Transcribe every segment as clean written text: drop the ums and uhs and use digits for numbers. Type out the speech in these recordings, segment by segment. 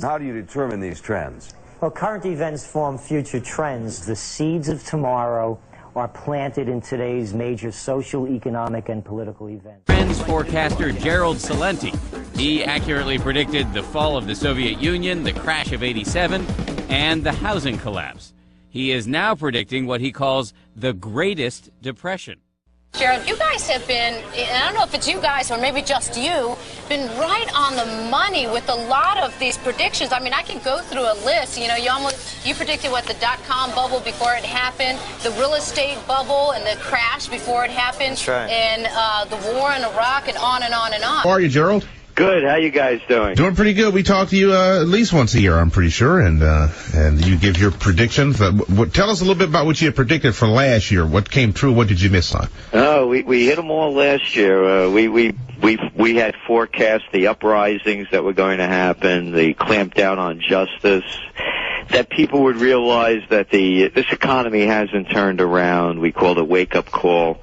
How do you determine these trends? Well, current events form future trends. The seeds of tomorrow are planted in today's major social, economic, and political events. Trends forecaster Gerald Celente. He accurately predicted the fall of the Soviet Union, the crash of '87, and the housing collapse. He is now predicting what he calls the Greatest Depression. Gerald, you guys have been, and I don't know if it's you guys or maybe just you, been right on the money with a lot of these predictions. I mean, I can go through a list. You know, you predicted what the dot-com bubble before it happened, the real estate bubble and the crash before it happened, That's right. And the war in Iraq, and on and on and on. How are you, Gerald? Good. How you guys doing? Doing pretty good. We talk to you at least once a year, I'm pretty sure, and you give your predictions. Tell us a little bit about what you had predicted for last year. What came true? What did you miss on? Oh, we hit them all last year. We had forecast the uprisings that were going to happen, the clampdown on justice, that people would realize that this economy hasn't turned around. We called a wake-up call.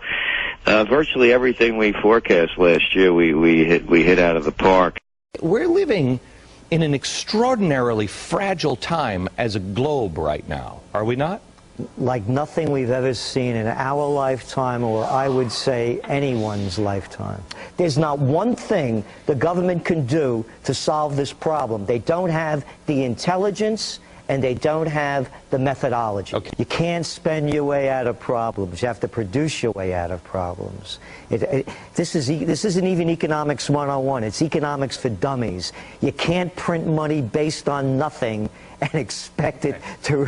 Virtually everything we forecast last year, we hit out of the park. We're living in an extraordinarily fragile time as a globe right now, are we not? Like nothing we've ever seen in our lifetime, or I would say anyone's lifetime. There's not one thing the government can do to solve this problem. They don't have the intelligence, and they don't have the methodology. Okay. You can't spend your way out of problems. You have to produce your way out of problems. This isn't even economics 101. It's economics for dummies. You can't print money based on nothing and expect it to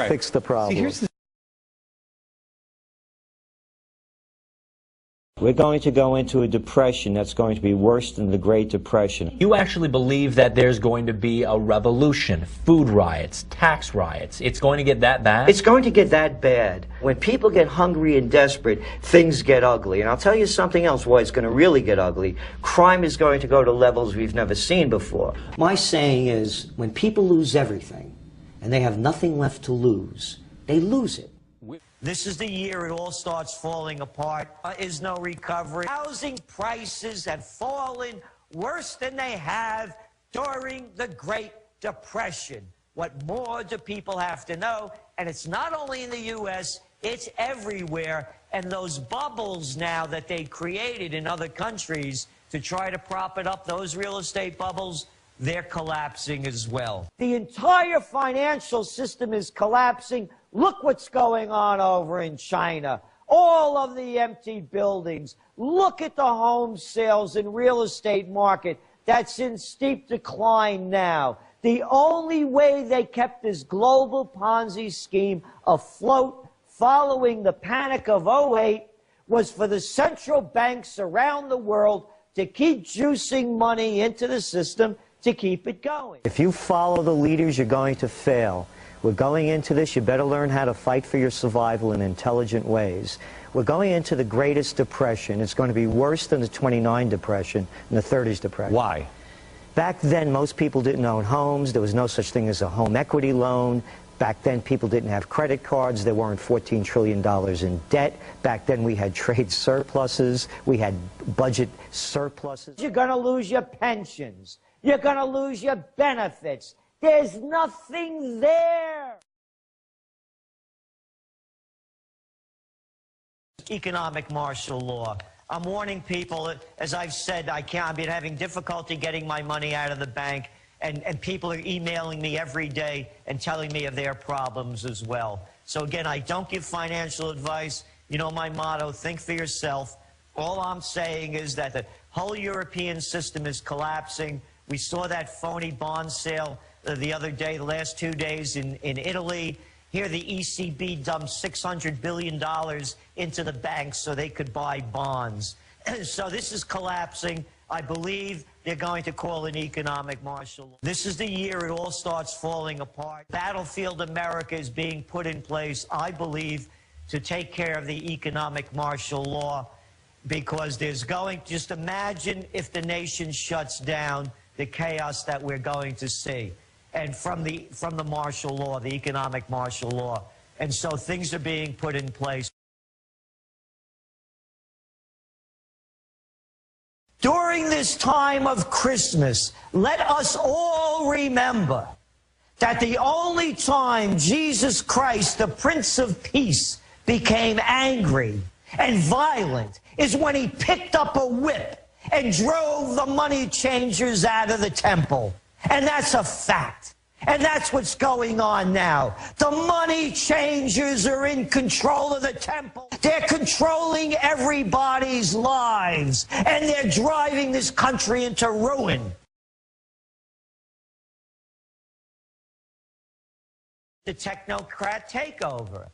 fix the problem. See, here's the We're going to go into a depression that's going to be worse than the Great Depression. You actually believe that there's going to be a revolution, food riots, tax riots. It's going to get that bad? It's going to get that bad. When people get hungry and desperate, things get ugly. And I'll tell you something else why it's going to really get ugly. Crime is going to go to levels we've never seen before. My saying is, when people lose everything and they have nothing left to lose, they lose it. This is the year it all starts falling apart. There is no recovery. Housing prices have fallen worse than they have during the Great Depression. What more do people have to know? And it's not only in the U.S., it's everywhere. And those bubbles now that they created in other countries to try to prop it up, those real estate bubbles, they're collapsing as well. The entire financial system is collapsing. Look what's going on over in China. All of the empty buildings. Look at the home sales and real estate market that's in steep decline now. The only way they kept this global Ponzi scheme afloat following the panic of '08 was for the central banks around the world to keep juicing money into the system to keep it going. If you follow the leaders, you're going to fail. We're going into this, you better learn how to fight for your survival in intelligent ways. We're going into the Greatest Depression. It's going to be worse than the '29 Depression and the '30s Depression. Why? Back then, most people didn't own homes. There was no such thing as a home equity loan. Back then, people didn't have credit cards. There weren't $14 trillion in debt. Back then, we had trade surpluses. We had budget surpluses. You're going to lose your pensions. You're going to lose your benefits. There's nothing there. Economic martial law. I'm warning people, as I've said, I've been having difficulty getting my money out of the bank, and people are emailing me every day and telling me of their problems as well. So again, I don't give financial advice. You know my motto, think for yourself. All I'm saying is that the whole European system is collapsing. We saw that phony bond sale the other day, the last 2 days in Italy. Here the ECB dumped $600 billion into the banks so they could buy bonds. So this is collapsing. I believe they're going to call an economic martial law. This is the year it all starts falling apart. Battlefield America is being put in place, I believe, to take care of the economic martial law, because just imagine if the nation shuts down, the chaos that we're going to see. And from the martial law, the economic martial law. And so things are being put in place. During during this time of Christmas, let us all remember that the only time Jesus Christ, the Prince of Peace, became angry and violent is when he picked up a whip and drove the money changers out of the temple. And that's a fact. And that's what's going on now. The money changers are in control of the temple. They're controlling everybody's lives. And they're driving this country into ruin. The technocrat takeover.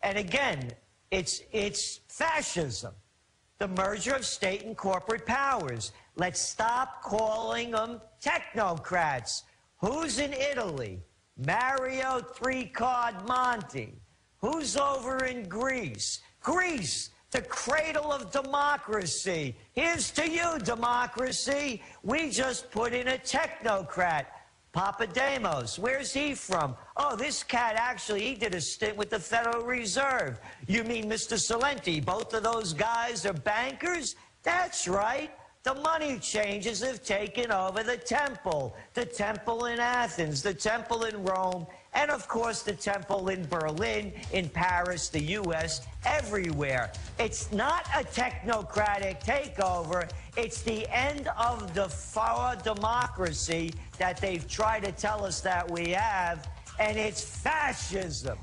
And again, it's fascism. The merger of state and corporate powers. Let's stop calling them technocrats. Who's in Italy? Mario Three-Card Monte. Who's over in Greece? Greece, the cradle of democracy. Here's to you, democracy. We just put in a technocrat. Papademos, where's he from? Oh, this cat actually, he did a stint with the Federal Reserve. You mean Mr. Salenti? Both of those guys are bankers? That's right. The money changers have taken over the temple in Athens, the temple in Rome, and of course the temple in Berlin, in Paris, the U.S., everywhere. It's not a technocratic takeover. It's the end of the for democracy that they've tried to tell us that we have, and it's fascism.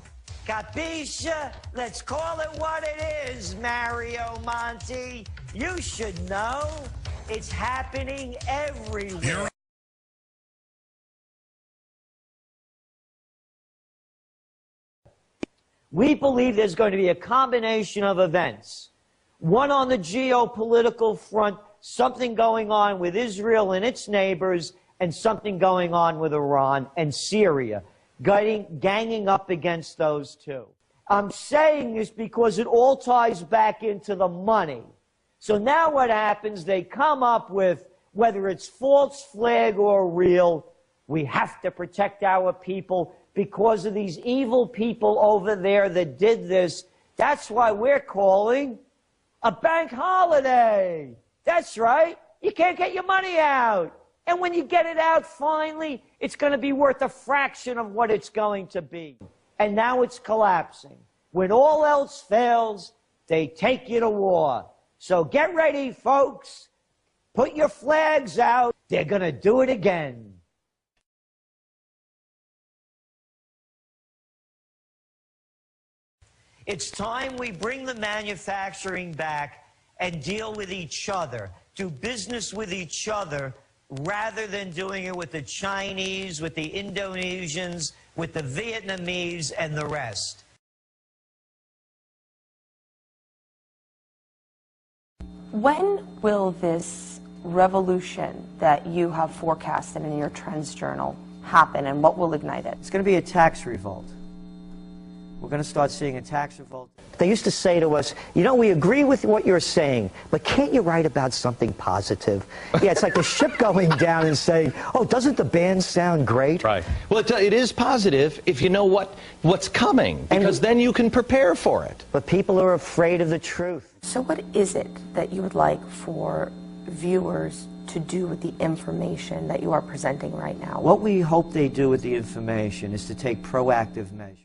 Capisce? Let's call it what it is, Mario Monti. You should know. It's happening everywhere. We believe there's going to be a combination of events. One on the geopolitical front, something going on with Israel and its neighbors, and something going on with Iran and Syria, ganging up against those two. I'm saying this because it all ties back into the money. So now what happens, they come up with, whether it's false flag or real, we have to protect our people because of these evil people over there that did this. That's why we're calling a bank holiday. That's right. You can't get your money out. And when you get it out finally, it's going to be worth a fraction of what it's going to be. And now it's collapsing. When all else fails, they take you to war. So get ready, folks. Put your flags out. They're going to do it again. It's time we bring the manufacturing back and deal with each other, do business with each other, rather than doing it with the Chinese, with the Indonesians, with the Vietnamese, and the rest. When will this revolution that you have forecasted in your Trends Journal happen, and what will ignite it? It's going to be a tax revolt. We're going to start seeing a tax revolt. They used to say to us, you know, we agree with what you're saying, but can't you write about something positive? Yeah, it's like the ship going down and saying, oh, doesn't the band sound great? Right. Well, it is positive if you know what's coming, because then you can prepare for it. But people are afraid of the truth. So what is it that you would like for viewers to do with the information that you are presenting right now? What we hope they do with the information is to take proactive measures.